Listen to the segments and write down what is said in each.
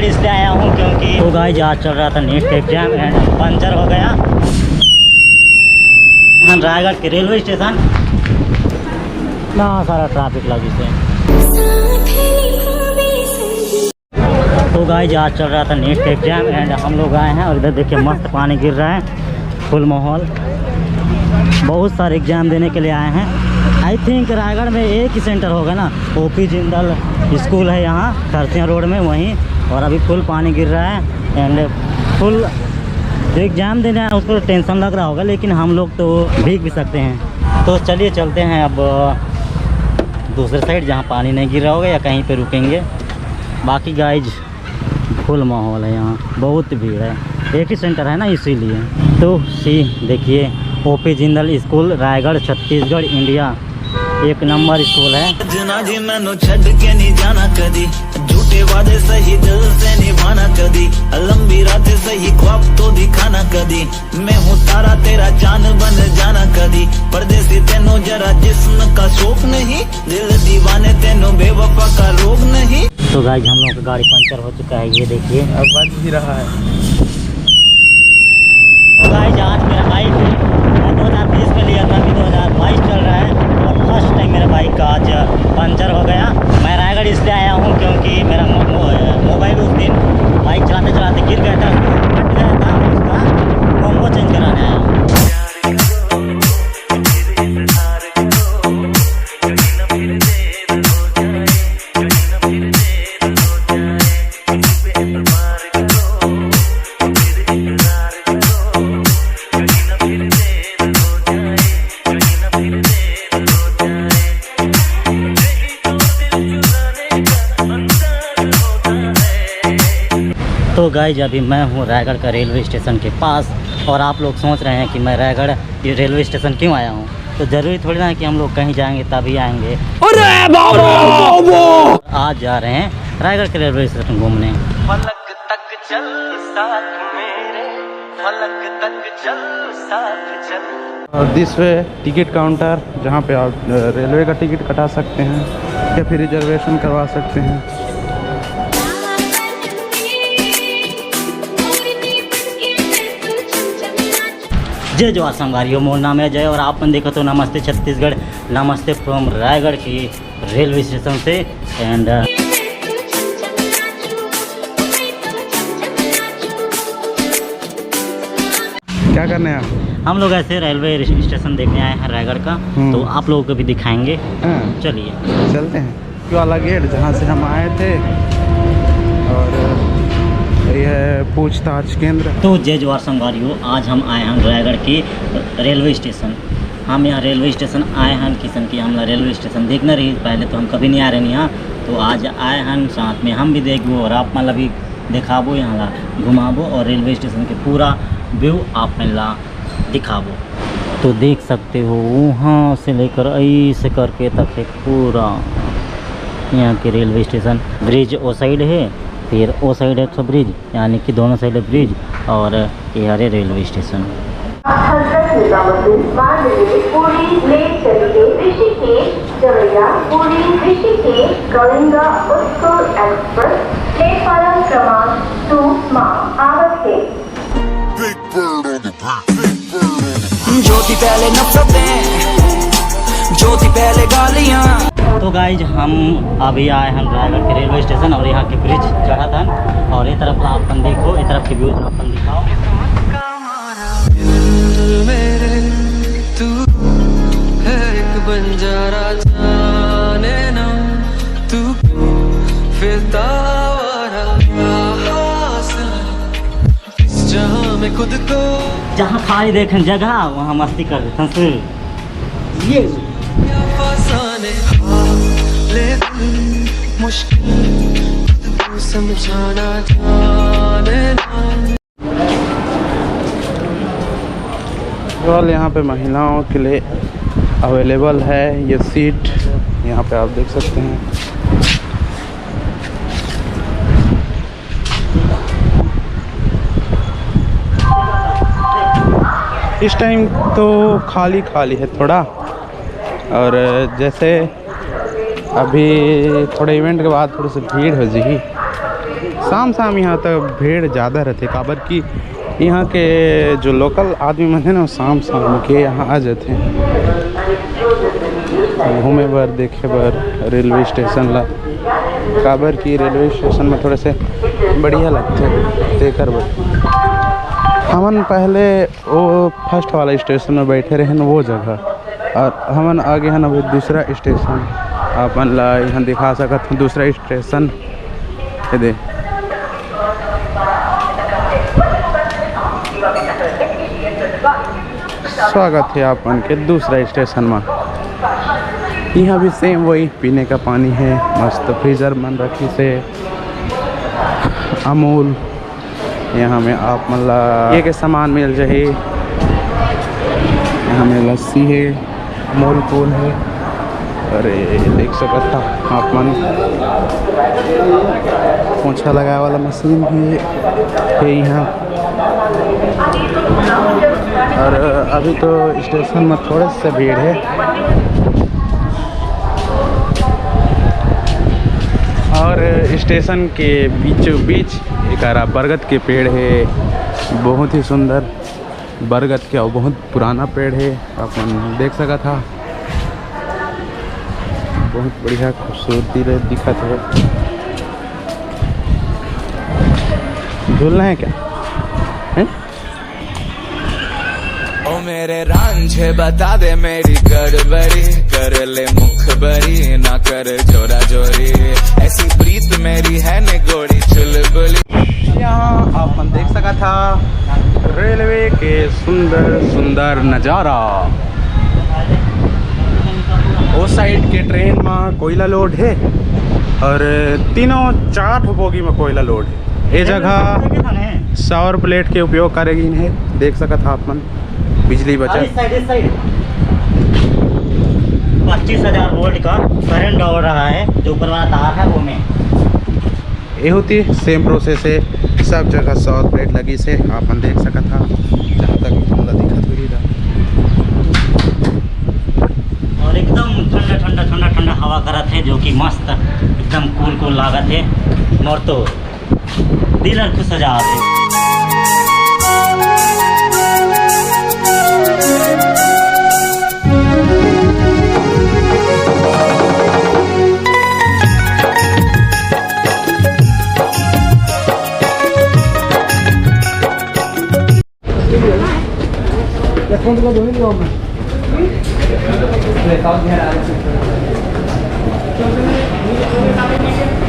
इसलिए आया हूँ क्योंकि तो गाइस आज चल रहा था नीट का एग्जाम एंड पंचर हो गया। हम रायगढ़ के रेलवे स्टेशन ना सारा ट्रैफिक लगी से। तो गाइस आज चल रहा था नीट का एग्जाम एंड हम लोग आए हैं और इधर देखिए मस्त पानी गिर रहा है, फुल माहौल। बहुत सारे एग्जाम देने के लिए आए हैं। आई थिंक रायगढ़ में एक ही सेंटर होगा ना, ओपी जिंदल स्कूल है यहाँ खरसिया रोड में, वहीं। और अभी फुल पानी गिर रहा है एंड फुल जो एग्ज़ाम देने आए उसको टेंशन लग रहा होगा, लेकिन हम लोग तो भीग भी सकते हैं। तो चलिए चलते हैं अब दूसरे साइड जहाँ पानी नहीं गिर रहा होगा या कहीं पे रुकेंगे। बाकी गाइज फुल माहौल है यहाँ, बहुत भीड़ है, एक ही सेंटर है ना इसीलिए। तो देखिए OP Jindal school Raigarh Chhattisgarh India, एक नंबर स्कूल है। जना जी मैनू छड़ के नहीं जाना कदी, झूठे वादे सही दिल से निभाना कदी, लंबी रातें सही ख्वाब तो दिखाना कदी, मैं हूँ तारा तेरा चांद बन जाना कदी, परदेसी तेनों जरा जिस्म का शौक नहीं, दिल दीवाने तेनों बेवफा का रोग नहीं। तो गाइस हम लोग का गाड़ी पंचर हो चुका है, ये देखिए अब बज भी रहा है। तो गाइस आज मेरा बाइक 2020 में लिया था, अभी 2022 चल रहा है और फर्स्ट टाइम मेरा बाइक का आज पंचर हो गया। मैं रायगढ़ इसलिए आया हूँ क्योंकि मेरा मोबाइल उस दिन बाइक चलाते चलाते गिर गया था, फट गया था, उसका कॉम्बो चेंज कराने आया हूँ। तो गाइज अभी मैं हूँ रायगढ़ का रेलवे स्टेशन के पास और आप लोग सोच रहे हैं कि मैं रायगढ़ रेलवे स्टेशन क्यों आया हूँ। तो ज़रूरी थोड़ी ना है कि हम लोग कहीं जाएंगे तभी आएंगे। अरे बाबा! आज जा रहे हैं रायगढ़ के रेलवे स्टेशन घूमने। फलक तक चल साथ मेरे, फलक तक चल साथ चल। और दिस वे टिकट काउंटर, जहाँ पे आप रेलवे का टिकट कटा सकते हैं या फिर रिजर्वेशन करवा सकते हैं। जय जवाहर संगवारियों, मोर नाम है जय और आपने देखा तो नमस्ते छत्तीसगढ़, नमस्ते फ्रॉम रायगढ़ की रेलवे स्टेशन से। एंड क्या करने हैं आप? हम लोग ऐसे रेलवे स्टेशन देखने आए हैं रायगढ़ का, तो आप लोगों को भी दिखाएंगे। चलिए चलते हैं। ये वाला गेट जहाँ से हम आए थे और ये है पूछताछ केंद्र। तो जय जवाहर संगवारियों, आज हम आए हैं रायगढ़ की रेलवे स्टेशन। हम यहाँ रेलवे स्टेशन आए हैं किशन की, हम रेलवे स्टेशन देखना रही, पहले तो हम कभी नहीं आ रहे यहाँ, तो आज आए हैं, साथ में हम भी देखबो और आप मतलब भी दिखाबो, यहाँ घुमाबो और रेलवे स्टेशन के पूरा व्यू आप ला दिखाबो। तो देख सकते हो वहाँ से लेकर ऐसे करके तक पूरा यहाँ के रेलवे स्टेशन। ब्रिज वो साइड है, फिर वो साइड है ब्रिज, यानी कि दोनों साइड है ब्रिज और ये है रेलवे स्टेशन। ज्योति पहले नफरतें, ज्योति पहले गालियां। तो गाइज हम अभी आए हैं रायगढ़ के रेलवे स्टेशन और यहाँ के ब्रिज चढ़ा था और ये तरफ अपन देखो, ये तरफ के व्यू अपन दिखाओ। मेरे तू है एक बंजारा, जाने ना तू फिरता जहाँ में खुद को, जहाँ खाली देखें जगह वहाँ मस्ती कर देते ये मुश्किल समझाना जाने ना। केवल यहाँ पे महिलाओं के लिए अवेलेबल है ये सीट, यहाँ पे आप देख सकते हैं। इस टाइम तो खाली है थोड़ा, और जैसे अभी थोड़े इवेंट के बाद थोड़ी सी भीड़ हो जाएगी, शाम शाम यहाँ तक भीड़ ज़्यादा रहती काबर की यहाँ के जो लोकल आदमी मन है ना शाम शाम के यहाँ आ जाते हैं घूमे बर देखे बर रेलवे स्टेशन ला काबर की रेलवे स्टेशन में थोड़े से बढ़िया लगते देकर बर हमन पहले वो फर्स्ट वाला स्टेशन में बैठे रहे न वो जगह और हमन आगे हैं अभी दूसरा स्टेशन अपन ला यहाँ दिखा सकत हूँ दूसरा स्टेशन दे स्वागत है अपन के दूसरा स्टेशन में। यहाँ भी सेम वही पीने का पानी है मस्त फ्रीजर मन रखी से अमूल यहाँ में आप मतलब ये के सामान मिल जाए। यहाँ में लस्सी है अमूल कूल है अरे देख सकता था आप मन पोछा लगाए वाला मशीन भी है यहाँ। और अभी तो स्टेशन में थोड़े से भीड़ है और स्टेशन के बीचों बीच एक बरगद के पेड़ है बहुत ही सुंदर बरगद के और बहुत पुराना पेड़ है अपन देख सका था बहुत बढ़िया खूबसूरती दिखत है। झूलना है क्या है? ओ मेरे रांझे बता दे मेरी गड़बड़ी कर ले मुखबरी ना कर जोरा जोरी ऐसी प्रीत मेरी है ने गोरी चुलबुली। यहाँ अपन देख सका था रेलवे के सुंदर सुंदर नज़ारा। उस साइड के ट्रेन में कोयला लोड है और तीनों 4 बोगी में कोयला लोड है। ये जगह सौर प्लेट के उपयोग करेगी है देख सका था अपन बिजली बचत 25,000 वोल्ट का करंट दौड़ रहा है जो ऊपर वाला तार है वो में ये होती सेम प्रोसेस है सब जगह सौर प्लेट लगी से अपन देख सका था जहाँ तक ठंडा दिखत हुई था और एकदम ठंडा ठंडा हवा करत है जो कि मस्त एकदम कूल लागत है मोर तो दिल खुश हो जात है।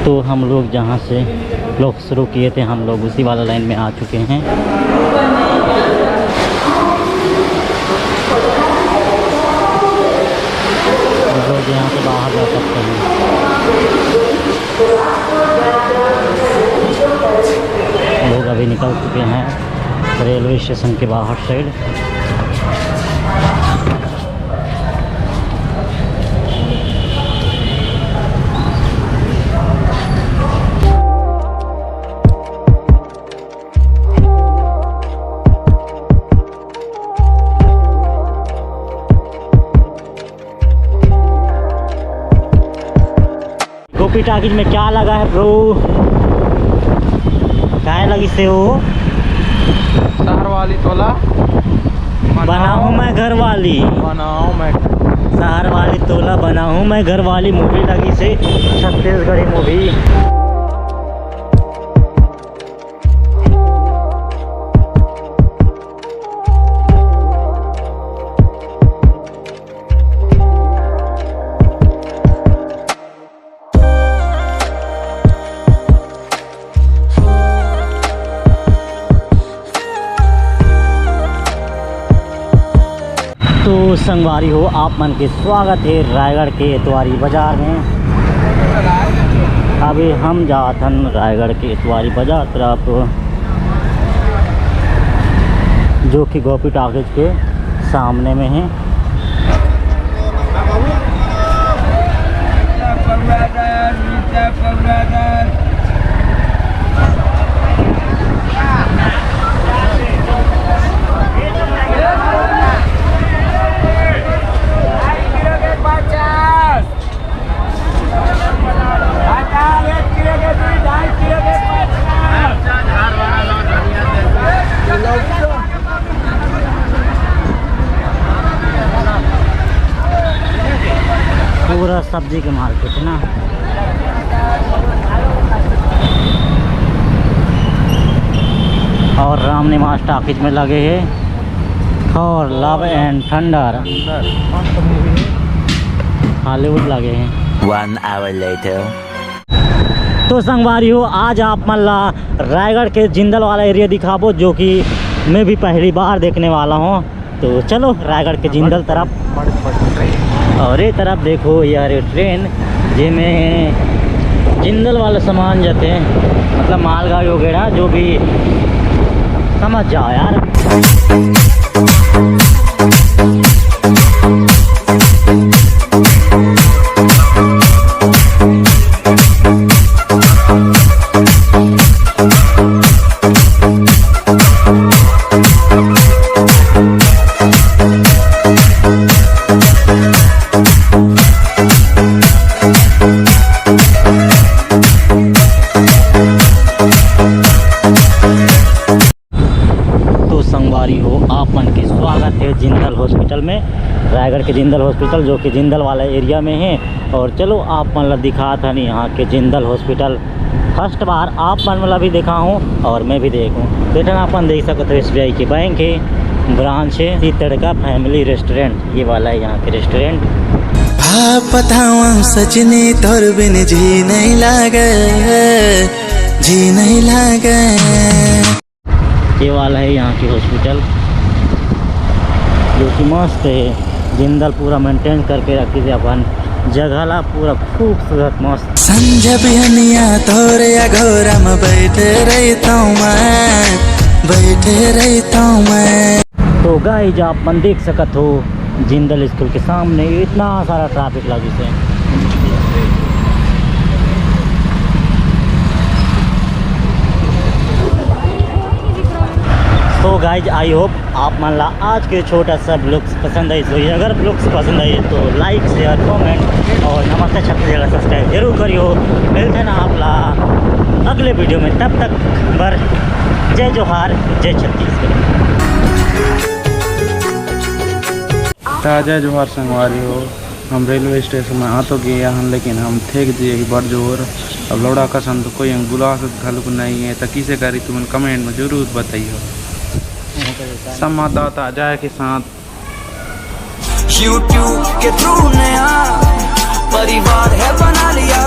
तो हम लोग जहाँ से ब्लॉग शुरू किए थे हम लोग उसी वाला लाइन में आ चुके हैं। लोग यहाँ से बाहर जा सकते हैं। लोग अभी निकल चुके हैं रेलवे स्टेशन के बाहर साइड। गोपी टाकिज में क्या लगा है ब्रो? क्या लगी से वो शहर वाली तोला बनाऊँ मैं घर वाली बनाओ मैं शहर वाली तोला बनाऊँ मैं घर वाली मूवी लगी से छत्तीसगढ़ी मूवी। तो संगवारी हो आप मन के स्वागत है रायगढ़ के इतवारी बाज़ार में। अभी हम जातन रायगढ़ के इतवारी बाज़ार तरफ जो कि गोपी टाकिज के सामने में है। सब्जी की मार्केट है ना। और राम निवास टॉकीज में लगे हैं और लव एंड थंडर हॉलीवुड लगे हैं। 1 hour later. तो संगवारी हो, आज आप मल्ला रायगढ़ के जिंदल वाला एरिया दिखाबो, जो कि मैं भी पहली बार देखने वाला हूँ। तो चलो रायगढ़ के जिंदल तरफ। और ये तरफ देखो यार, ये ट्रेन जिसमें जिंदल वाला सामान जाते हैं, मतलब मालगाड़ी वगैरह, जो भी समझ जाओ यार। आप मन के स्वागत है जिंदल हॉस्पिटल में, रायगढ़ के जिंदल हॉस्पिटल, जो कि जिंदल वाला एरिया में है। और चलो आप मतलब दिखा था नहीं यहाँ के जिंदल हॉस्पिटल, फर्स्ट बार आप मन मतलब भी देखा हूँ और मैं भी देखूँ। बेटा अपन देख सकते हो SBI के बैंक है, ब्रांच है तीतड़का फैमिली रेस्टोरेंट, ये वाला है यहाँ के रेस्टोरेंट। बताऊं सजनी तोर बिन जी नहीं लागे, जी नहीं लागे। ये वाला है यहाँ की हॉस्पिटल, जो कि मस्त है। जिंदल पूरा मेंटेन करके रखी थी अपन, जगह ला पूरा खूबसूरत मस्त। संजय बिहनिया तोरे अघोरा में बैठे रहता हूँ मैं, बैठे रहता हूँ मैं। तो गाइस आप मन देख सकत हो जिंदल स्कूल के सामने इतना सारा ट्रैफिक लगी से। तो गाइज आई होप आप मान ला आज के छोटा सा ब्लॉग्स पसंद आई। तो अगर ब्लॉग्स पसंद आई तो लाइक शेयर कमेंट और नमस्ते छत्तीसगढ़ सब्सक्राइब जरूर करियो। मिलते हैं ना आप ला अगले वीडियो में, तब तक बर जय जोहार, जय छत्तीसगढ़। ताजा जोहार संगवारी हो, हम रेलवे स्टेशन में आ तो गए हैं, लेकिन हम थक दिए बड़ जोर। अब लौड़ा कसन तो कोई बुला घलुक नहीं है, तो किसे करी तुम कमेंट में जरूर बताइए। संवाददाता अजय के साथ YouTube के थ्रू नया परिवार है बना लिया।